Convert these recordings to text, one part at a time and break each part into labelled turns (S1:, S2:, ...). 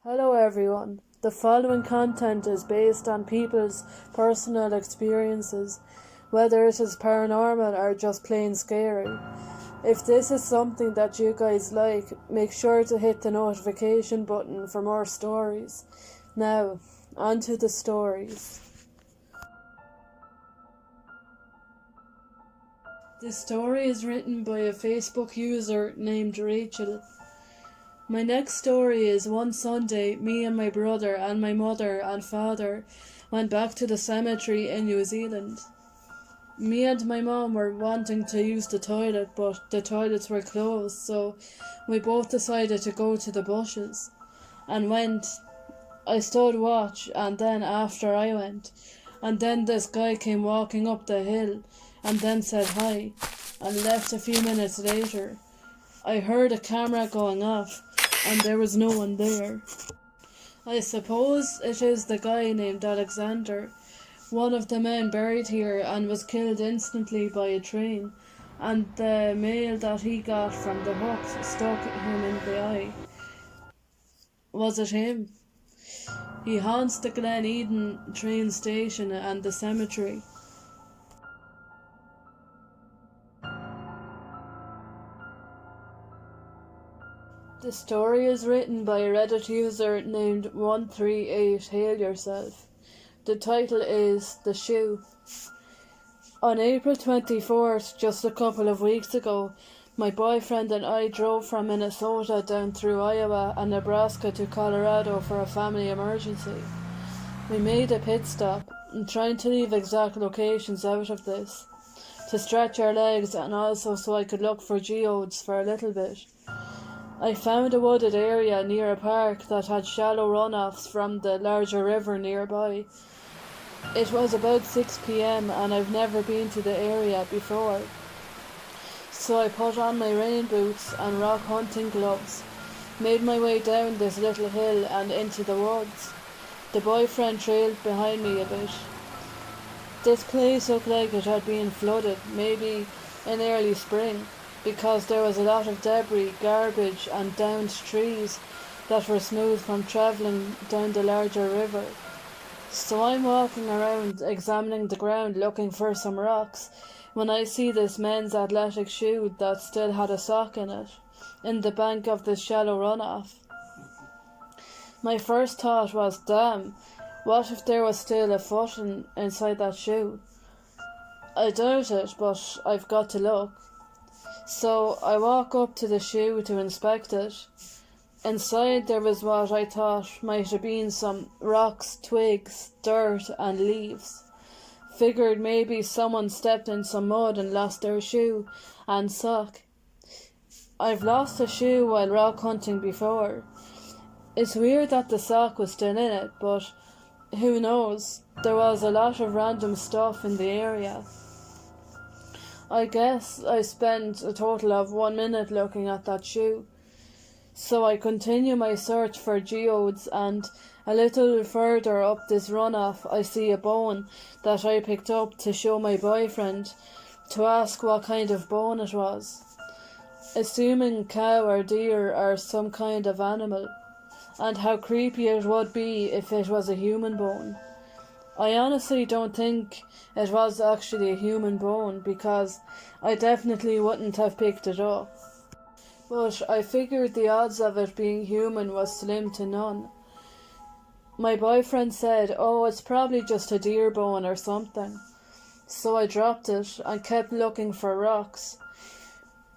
S1: Hello everyone. The following content is based on people's personal experiences, whether it is paranormal or just plain scary. If this is something that you guys like, make sure to hit the notification button for more stories. Now, on to the stories. This story is written by a Facebook user named Rachel. My next story is one Sunday, me and my brother and my mother and father went back to the cemetery in New Zealand. Me and my mom were wanting to use the toilet, but the toilets were closed, so we both decided to go to the bushes and went. I stood watch, and then after I went, and then this guy came walking up the hill and then said hi and left a few minutes later. I heard a camera going off and there was no one there. I suppose it is the guy named Alexander, one of the men buried here and was killed instantly by a train, and the mail that he got from the hooks stuck him in the eye. Was it him? He haunts the Glen Eden train station and the cemetery. The story is written by a Reddit user named 138HailYourself. The title is The Shoe. On April 24th, just a couple of weeks ago, my boyfriend and I drove from Minnesota down through Iowa and Nebraska to Colorado for a family emergency. We made a pit stop, and trying to leave exact locations out of this, to stretch our legs and also so I could look for geodes for a little bit. I found a wooded area near a park that had shallow runoffs from the larger river nearby. It was about 6 p.m. and I've never been to the area before. So I put on my rain boots and rock hunting gloves, made my way down this little hill and into the woods. The boyfriend trailed behind me a bit. This place looked like it had been flooded, maybe in early spring, because there was a lot of debris, garbage and downed trees that were smooth from travelling down the larger river. So I'm walking around examining the ground looking for some rocks when I see this men's athletic shoe that still had a sock in it, in the bank of this shallow runoff. My first thought was, damn, what if there was still a foot inside that shoe? I doubt it, but I've got to look. So I walk up to the shoe to inspect it. Inside there was what I thought might have been some rocks, twigs, dirt and leaves. Figured maybe someone stepped in some mud and lost their shoe and sock. I've lost a shoe while rock hunting before. It's weird that the sock was still in it, but who knows? There was a lot of random stuff in the area. I guess I spent a total of 1 minute looking at that shoe. So I continue my search for geodes, and a little further up this runoff I see a bone that I picked up to show my boyfriend, to ask what kind of bone it was. Assuming cow or deer or some kind of animal, and how creepy it would be if it was a human bone. I honestly don't think it was actually a human bone, because I definitely wouldn't have picked it up. But I figured the odds of it being human was slim to none. My boyfriend said, oh, it's probably just a deer bone or something. So I dropped it and kept looking for rocks.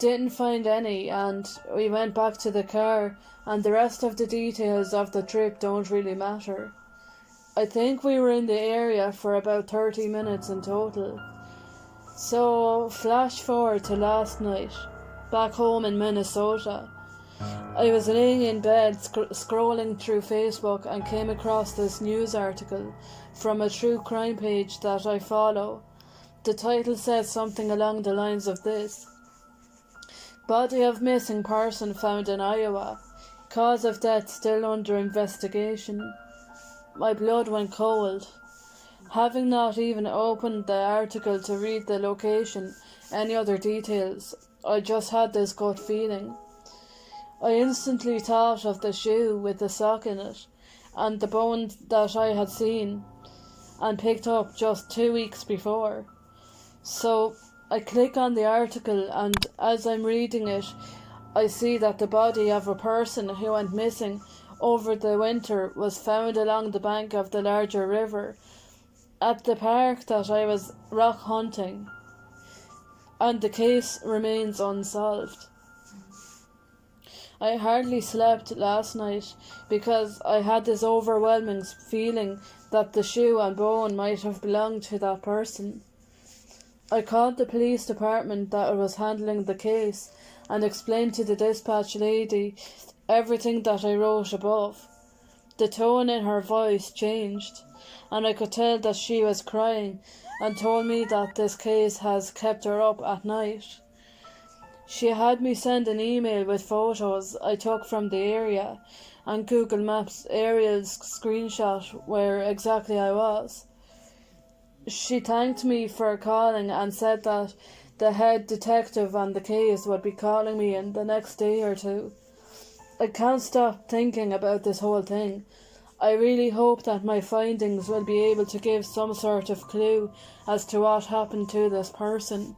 S1: Didn't find any, and we went back to the car, and the rest of the details of the trip don't really matter. I think we were in the area for about 30 minutes in total. So, flash forward to last night, back home in Minnesota. I was laying in bed scrolling through Facebook and came across this news article from a true crime page that I follow. The title said something along the lines of this: Body of missing person found in Iowa. Cause of death still under investigation. My blood went cold. Having not even opened the article to read the location, any other details, I just had this gut feeling. I instantly thought of the shoe with the sock in it, and the bone that I had seen and picked up just 2 weeks before. So I click on the article, and as I'm reading it, I see that the body of a person who went missing over the winter was found along the bank of the larger river at the park that I was rock hunting, and the case remains unsolved. I hardly slept last night because I had this overwhelming feeling that the shoe and bone might have belonged to that person. I called the police department that was handling the case and explained to the dispatch lady everything that I wrote above. The tone in her voice changed, and I could tell that she was crying, and told me that this case has kept her up at night. She had me send an email with photos I took from the area, and Google Maps aerial screenshot where exactly I was. She thanked me for calling and said that the head detective on the case would be calling me in the next day or two. I can't stop thinking about this whole thing. I really hope that my findings will be able to give some sort of clue as to what happened to this person.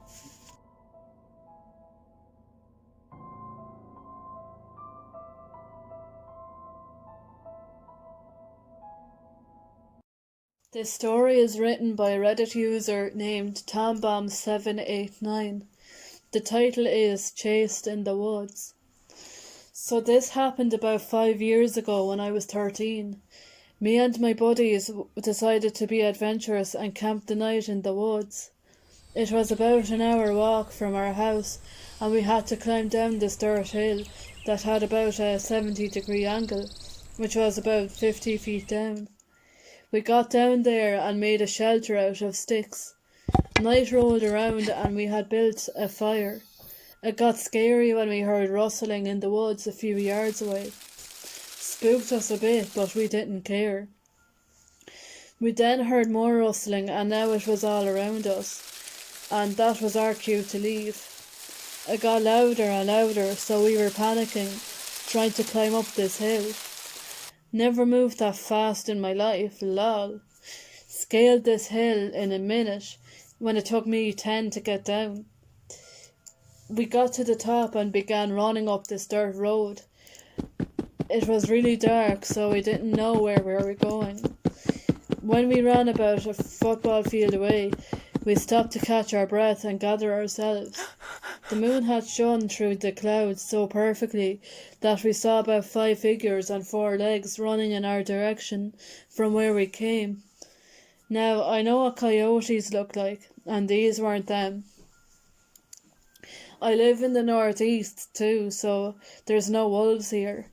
S1: This story is written by a Reddit user named TomBomb789. The title is Chased in the Woods. So this happened about 5 years ago when I was 13. Me and my buddies decided to be adventurous and camped the night in the woods. It was about an hour walk from our house, and we had to climb down this dirt hill that had about a 70-degree angle, which was about 50 feet down. We got down there and made a shelter out of sticks. Night rolled around and we had built a fire. It got scary when we heard rustling in the woods a few yards away. Spooked us a bit, but we didn't care. We then heard more rustling, and now it was all around us, and that was our cue to leave. It got louder and louder, so we were panicking, trying to climb up this hill. Never moved that fast in my life, lol. Scaled this hill in a minute when it took me 10 to get down. We got to the top and began running up this dirt road. It was really dark, so we didn't know where we were going. When we ran about a football field away, we stopped to catch our breath and gather ourselves. The moon had shone through the clouds so perfectly that we saw about 5 figures on 4 legs running in our direction from where we came. Now, I know what coyotes look like, and these weren't them. I live in the northeast too, so there's no wolves here.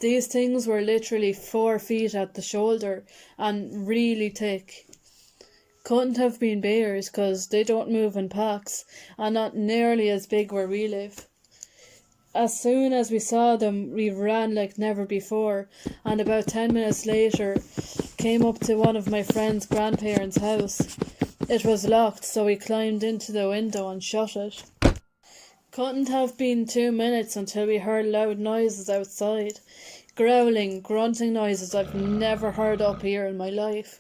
S1: These things were literally 4 feet at the shoulder and really thick. Couldn't have been bears because they don't move in packs and not nearly as big where we live. As soon as we saw them, we ran like never before, and about 10 minutes later came up to one of my friend's grandparents' house. It was locked, so we climbed into the window and shut it. Couldn't have been 2 minutes until we heard loud noises outside. Growling, grunting noises I've never heard up here in my life.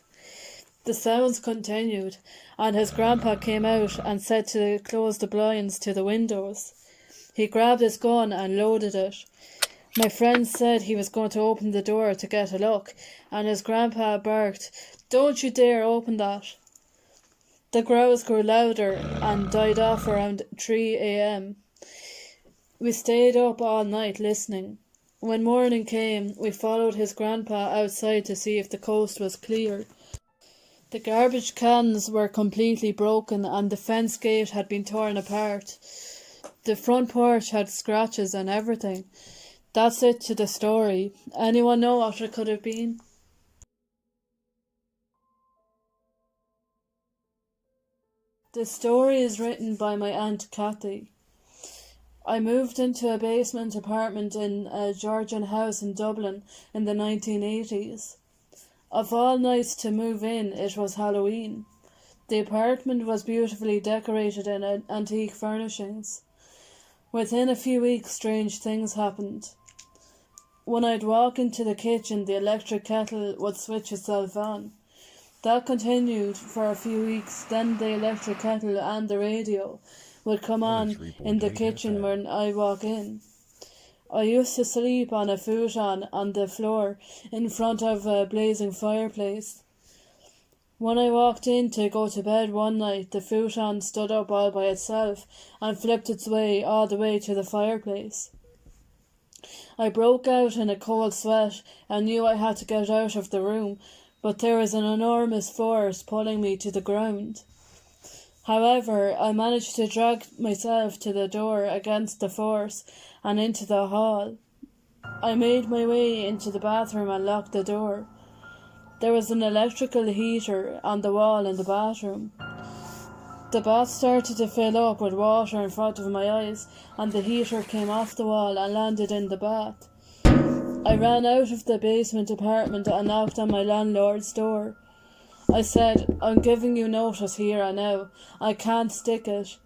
S1: The sounds continued, and his grandpa came out and said to close the blinds to the windows. He grabbed his gun and loaded it. My friend said he was going to open the door to get a look, and his grandpa barked, "Don't you dare open that." The growls grew louder and died off around 3 a.m. We stayed up all night listening. When morning came, we followed his grandpa outside to see if the coast was clear. The garbage cans were completely broken and the fence gate had been torn apart. The front porch had scratches and everything. That's it to the story. Anyone know what it could have been? The story is written by my Aunt Kathy. I moved into a basement apartment in a Georgian house in Dublin in the 1980s. Of all nights to move in, it was Halloween. The apartment was beautifully decorated in antique furnishings. Within a few weeks, strange things happened. When I'd walk into the kitchen, the electric kettle would switch itself on. That continued for a few weeks, then the electric kettle and the radio would come on in the kitchen when I walk in. I used to sleep on a futon on the floor in front of a blazing fireplace. When I walked in to go to bed one night, the futon stood up all by itself and flipped its way all the way to the fireplace. I broke out in a cold sweat and knew I had to get out of the room, but there was an enormous force pulling me to the ground. However, I managed to drag myself to the door against the force and into the hall. I made my way into the bathroom and locked the door. There was an electrical heater on the wall in the bathroom. The bath started to fill up with water in front of my eyes, and the heater came off the wall and landed in the bath. I ran out of the basement apartment and knocked on my landlord's door. I said, "I'm giving you notice here and now. I can't stick it."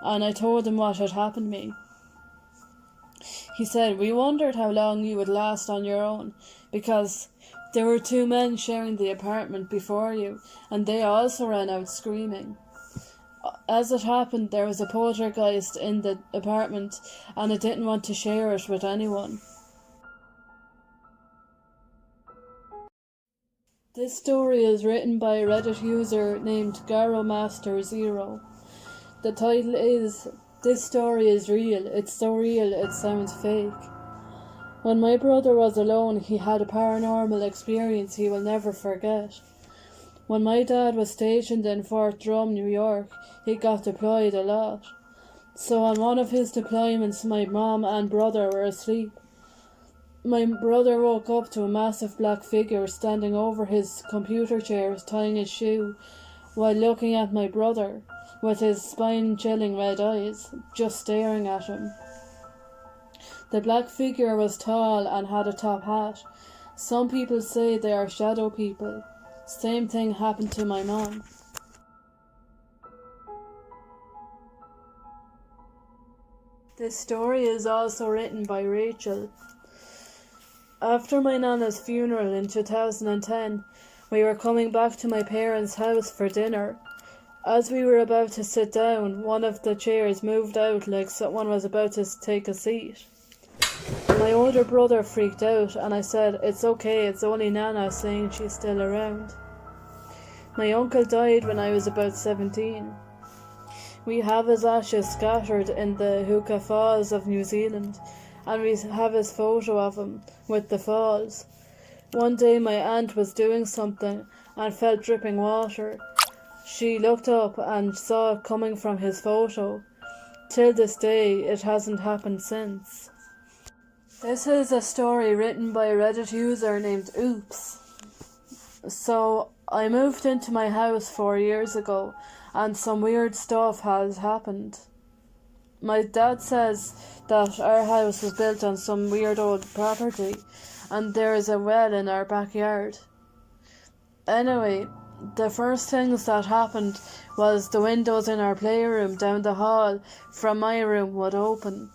S1: And I told him what had happened to me. He said, "We wondered how long you would last on your own, because there were 2 men sharing the apartment before you, and they also ran out screaming. As it happened, there was a poltergeist in the apartment, and I didn't want to share it with anyone." This story is written by a Reddit user named GaroMaster0. The title is, "This story is real. It's so real it sounds fake." When my brother was alone, he had a paranormal experience he will never forget. When my dad was stationed in Fort Drum, New York, he got deployed a lot. So on one of his deployments, my mom and brother were asleep. My brother woke up to a massive black figure standing over his computer chair, tying his shoe, while looking at my brother, with his spine-chilling red eyes, just staring at him. The black figure was tall and had a top hat. Some people say they are shadow people. Same thing happened to my mom. This story is also written by Rachel. After my nana's funeral in 2010, we were coming back to my parents' house for dinner. As we were about to sit down, one of the chairs moved out like someone was about to take a seat. My older brother freaked out and I said, "It's okay, it's only Nana," saying she's still around. My uncle died when I was about 17. We have his ashes scattered in the Hookah Falls of New Zealand, and we have his photo of him with the falls. One day my aunt was doing something and felt dripping water. She looked up and saw it coming from his photo. Till this day, it hasn't happened since. This is a story written by a Reddit user named Oops. So, I moved into my house 4 years ago, and some weird stuff has happened. My dad says that our house was built on some weird old property, and there is a well in our backyard. Anyway, the first things that happened was the windows in our playroom down the hall from my room would open.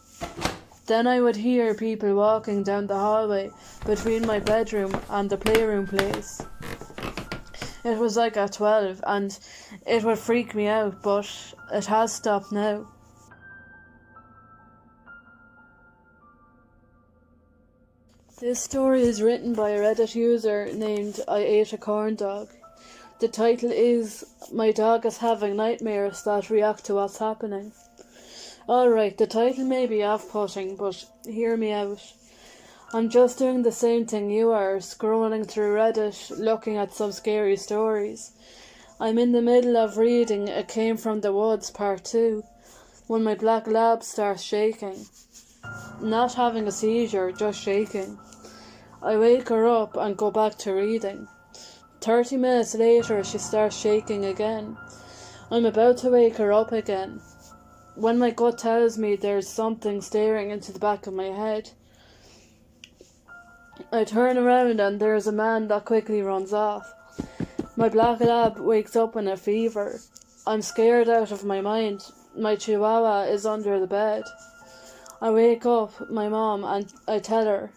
S1: Then I would hear people walking down the hallway between my bedroom and the playroom place. It was like at 12 and it would freak me out, but it has stopped now. This story is written by a Reddit user named I Ate a Corn Dog. The title is, "My dog is having nightmares that react to what's happening." Alright, the title may be off-putting, but hear me out. I'm just doing the same thing you are, scrolling through Reddit, looking at some scary stories. I'm in the middle of reading It Came From the Woods Part 2, when my black lab starts shaking. Not having a seizure, just shaking. I wake her up and go back to reading. 30 minutes later, she starts shaking again. I'm about to wake her up again, when my gut tells me there's something staring into the back of my head. I turn around and there's a man that quickly runs off. My black lab wakes up in a fever. I'm scared out of my mind. My chihuahua is under the bed. I wake up my mom and I tell her.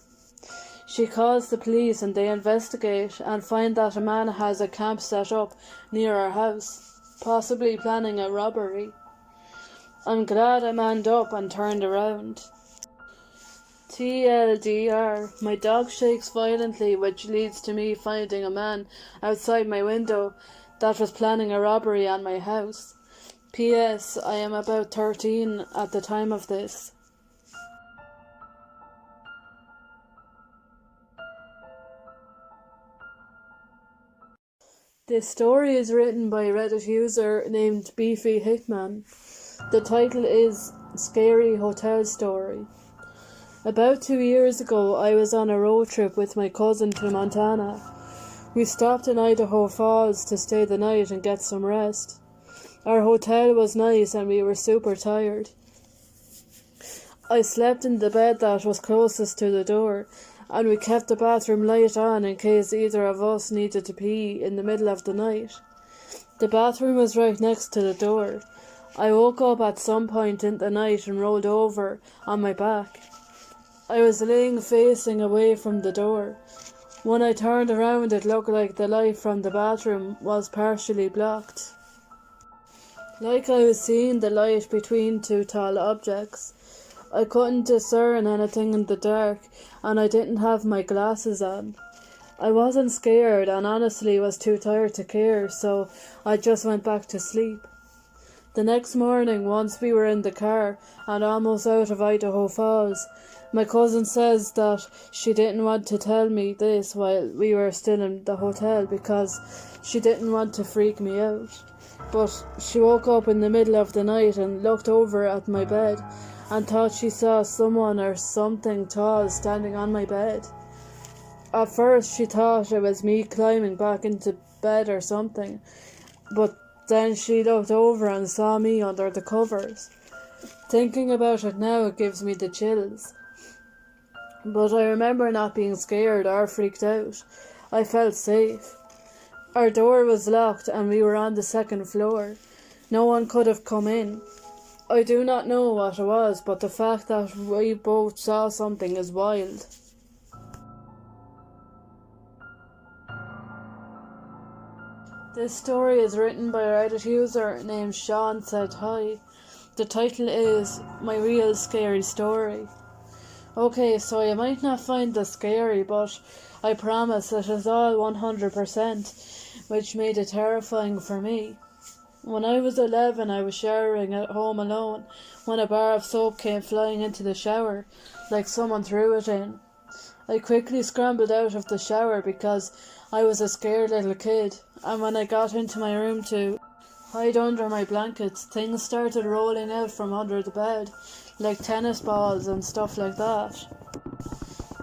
S1: She calls the police and they investigate and find that a man has a camp set up near our house, possibly planning a robbery. I'm glad I manned up and turned around. TLDR, my dog shakes violently, which leads to me finding a man outside my window that was planning a robbery on my house. P.S. I am about 13 at the time of this. This story is written by a Reddit user named Beefy Hickman. The title is Scary Hotel Story. About 2 years ago, I was on a road trip with my cousin to Montana. We stopped in Idaho Falls to stay the night and get some rest. Our hotel was nice and we were super tired. I slept in the bed that was closest to the door, and we kept the bathroom light on in case either of us needed to pee in the middle of the night. The bathroom was right next to the door. I woke up at some point in the night and rolled over on my back. I was laying facing away from the door. When I turned around, it looked like the light from the bathroom was partially blocked. Like I was seeing the light between two tall objects. I couldn't discern anything in the dark, and I didn't have my glasses on. I wasn't scared and honestly was too tired to care, so I just went back to sleep. The next morning, once we were in the car and almost out of Idaho Falls, my cousin says that she didn't want to tell me this while we were still in the hotel because she didn't want to freak me out. But she woke up in the middle of the night and looked over at my bed and thought she saw someone or something tall standing on my bed. At first she thought it was me climbing back into bed or something, but then she looked over and saw me under the covers. Thinking about it now, it gives me the chills. But I remember not being scared or freaked out. I felt safe. Our door was locked and we were on the second floor. No one could have come in. I do not know what it was, but the fact that we both saw something is wild. This story is written by a Reddit user named Sean Said Hi. The title is My Real Scary Story. Okay, so you might not find this scary, but I promise it is all 100%, which made it terrifying for me. When I was 11, I was showering at home alone when a bar of soap came flying into the shower, like someone threw it in. I quickly scrambled out of the shower because I was a scared little kid, and when I got into my room to hide under my blankets, things started rolling out from under the bed, like tennis balls and stuff like that.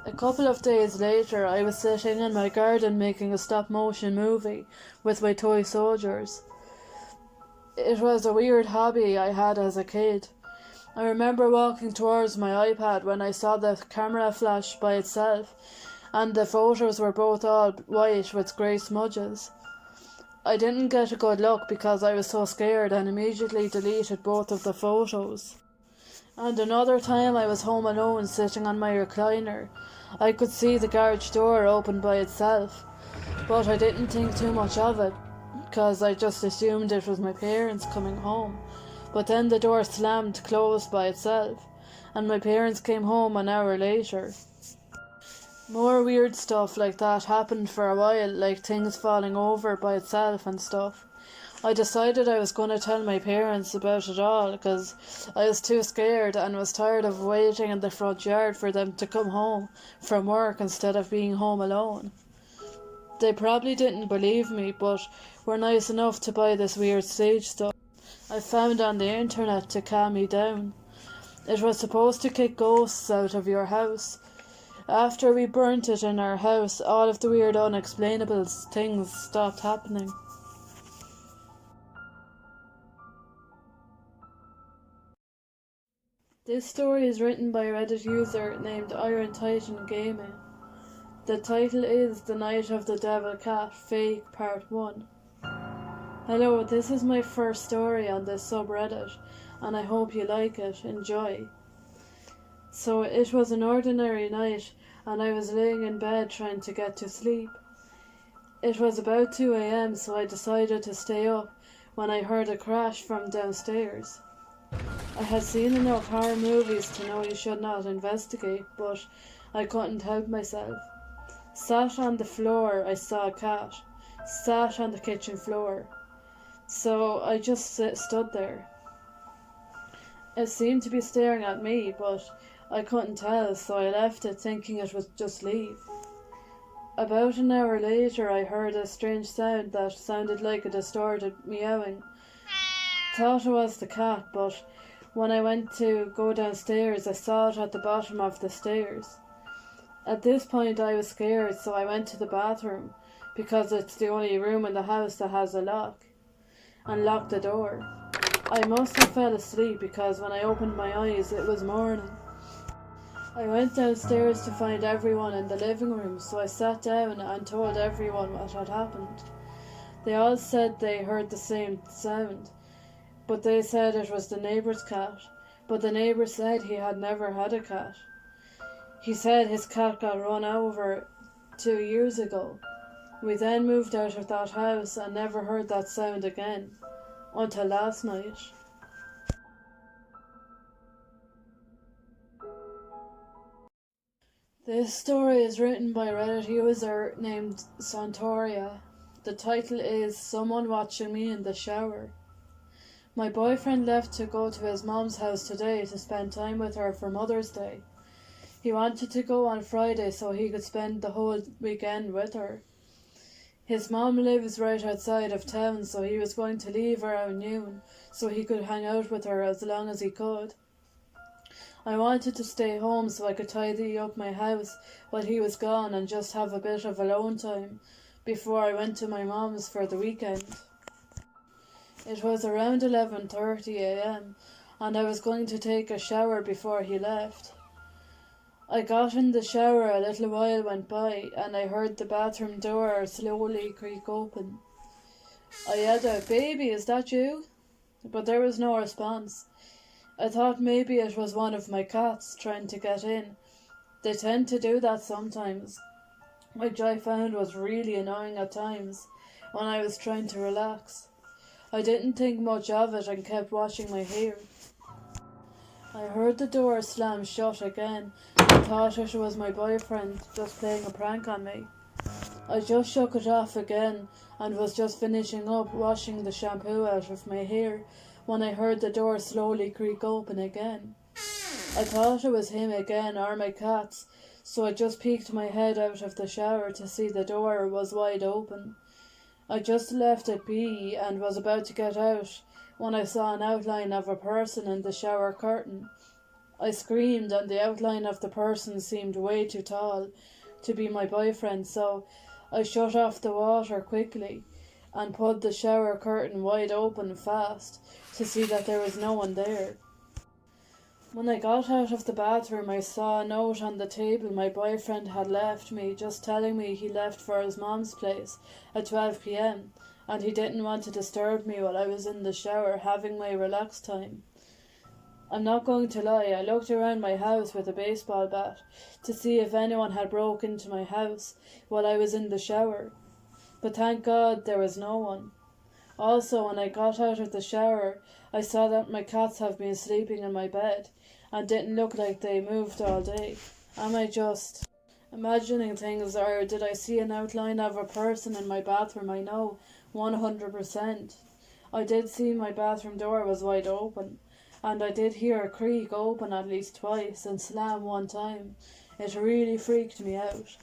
S1: A couple of days later, I was sitting in my garden making a stop-motion movie with my toy soldiers. It was a weird hobby I had as a kid. I remember walking towards my iPad when I saw the camera flash by itself, and the photos were both all white with grey smudges. I didn't get a good look because I was so scared and immediately deleted both of the photos. And another time I was home alone sitting on my recliner. I could see the garage door open by itself, but I didn't think too much of it because I just assumed it was my parents coming home. But then the door slammed closed by itself, and my parents came home an hour later. More weird stuff like that happened for a while, like things falling over by itself and stuff. I decided I was going to tell my parents about it all because I was too scared and was tired of waiting in the front yard for them to come home from work instead of being home alone. They probably didn't believe me, but were nice enough to buy this weird stage stuff I found on the internet to calm me down. It was supposed to kick ghosts out of your house. After we burnt it in our house, all of the weird unexplainable things stopped happening. This story is written by a Reddit user named Iron Titan Gaming. The title is The Night of the Devil Cat Fake Part 1. Hello, this is my first story on this subreddit, and I hope you like it. Enjoy. So it was an ordinary night, and I was laying in bed trying to get to sleep. It was about 2 a.m, so I decided to stay up when I heard a crash from downstairs. I had seen enough horror movies to know you should not investigate, but I couldn't help myself. Sat on the floor, I saw a cat. Sat on the kitchen floor. So I just stood there. It seemed to be staring at me, but I couldn't tell, so I left it thinking it would just leave. About an hour later, I heard a strange sound that sounded like a distorted meowing. Thought it was the cat, but when I went to go downstairs, I saw it at the bottom of the stairs. At this point, I was scared, so I went to the bathroom, because it's the only room in the house that has a lock, and locked the door. I must have fell asleep, because when I opened my eyes, it was morning. I went downstairs to find everyone in the living room, so I sat down and told everyone what had happened. They all said they heard the same sound, but they said it was the neighbour's cat, but the neighbour said he had never had a cat. He said his cat got run over 2 years ago. We then moved out of that house and never heard that sound again, until last night. This story is written by a Reddit user named Santoria. The title is Someone Watching Me in the Shower. My boyfriend left to go to his mom's house today to spend time with her for Mother's Day. He wanted to go on Friday so he could spend the whole weekend with her. His mom lives right outside of town, so he was going to leave around noon so he could hang out with her as long as he could. I wanted to stay home so I could tidy up my house while he was gone and just have a bit of alone time before I went to my mom's for the weekend. It was around 11:30 a.m. and I was going to take a shower before he left. I got in the shower, a little while went by and I heard the bathroom door slowly creak open. I yelled out, "Baby, is that you?" But there was no response. I thought maybe it was one of my cats trying to get in. They tend to do that sometimes, which I found was really annoying at times when I was trying to relax. I didn't think much of it and kept washing my hair. I heard the door slam shut again and thought it was my boyfriend just playing a prank on me. I just shook it off again and was just finishing up washing the shampoo out of my hair when I heard the door slowly creak open again. I thought it was him again or my cats, so I just peeked my head out of the shower to see the door was wide open. I just left it be and was about to get out when I saw an outline of a person in the shower curtain. I screamed and the outline of the person seemed way too tall to be my boyfriend, so I shut off the water quickly and pulled the shower curtain wide open fast to see that there was no one there. When I got out of the bathroom, I saw a note on the table my boyfriend had left me, just telling me he left for his mom's place at 12 p.m. and he didn't want to disturb me while I was in the shower having my relaxed time. I'm not going to lie, I looked around my house with a baseball bat to see if anyone had broke into my house while I was in the shower, but thank God there was no one. Also, when I got out of the shower, I saw that my cats have been sleeping in my bed and didn't look like they moved all day. Am I just imagining things, or did I see an outline of a person in my bathroom? I know 100%. I did see my bathroom door was wide open, and I did hear a creak open at least twice and slam one time. It really freaked me out.